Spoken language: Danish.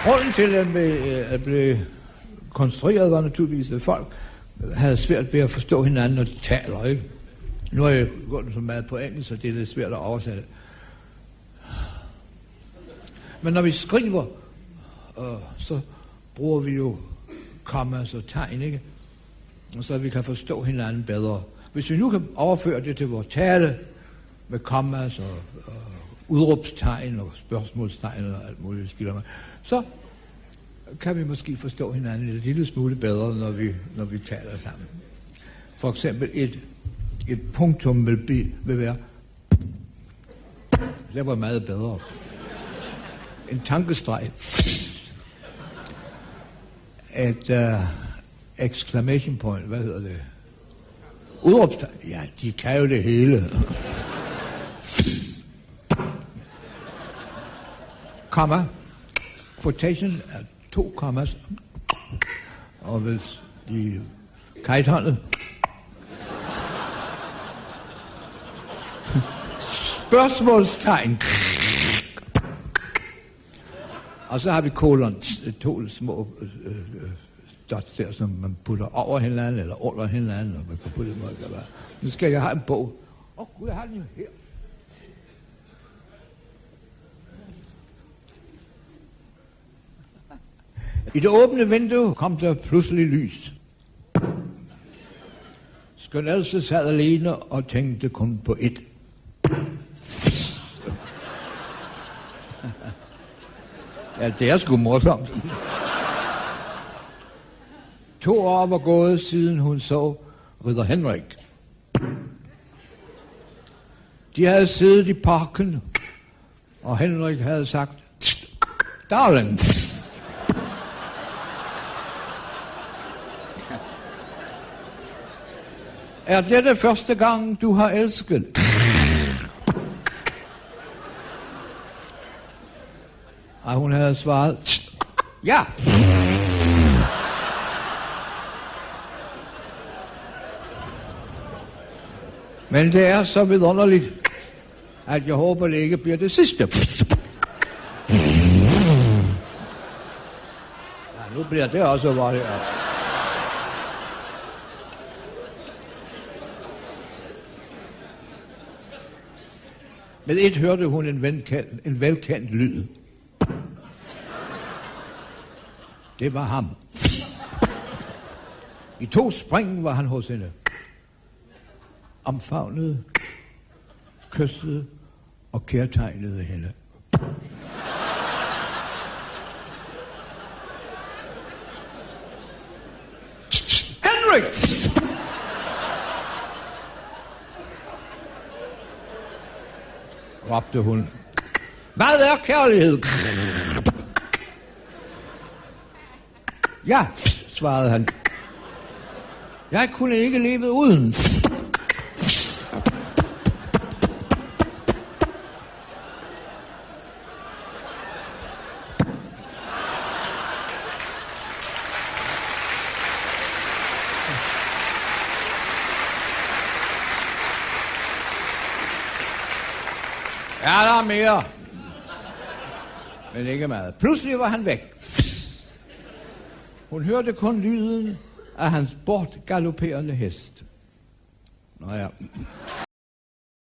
Grunden til, at blev konstrueret, var naturligvis, at folk havde svært ved at forstå hinanden, når de taler, ikke? Nu har jeg gået så meget på engelsk, så det er lidt svært at oversætte. Men når vi skriver, så bruger vi jo kommas og tegn, ikke? Og så vi kan forstå hinanden bedre. Hvis vi nu kan overføre det til vores tale, med kommas og udråbstegn og spørgsmålstegn og alt muligt, så kan vi måske forstå hinanden en lille smule bedre, når vi taler sammen. For eksempel et punktum vil være, det var meget bedre. En tankestreg. Et exclamation point, hvad hedder det? Udråbstegn. Ja, de kan jo det hele. Komma. Quotation er 2 kommas. Og hvis de kitehåndet. Spørgsmålstegn. Og så har vi kolon, 2 små dots der, som man putter over hinanden, eller under hinanden, og man kan putte det meget. Nu skal jeg have en bog. Gud, jeg har den jo her. I det åbne vindue kom der pludselig lys. Skøn Else sad alene og tænkte kun på ét. Ja, det er sgu morsomt. 2 år var gået, siden hun så ridder Henrik. De havde siddet i parken, og Henrik havde sagt, darling. Er dette første gang, du har elsket? Og hun havde svaret, ja. Men det er så vidunderligt, at jeg håber, det ikke bliver det sidste. Ja, nu bliver det også, hvor det er. Med et hørte hun en velkendt lyd. Det var ham. I 2 spring var han hos hende. Omfavnede, kyssede og kærtegnede hende. Henrik! Råbte hun. Hvad er kærlighed? Ja, svarede han. Jeg kunne ikke leve uden. Ja, der er mere. Men ikke meget. Pludselig var han væk. Hun hørte kun lyden af hans bortgalopperende hest. Nå ja.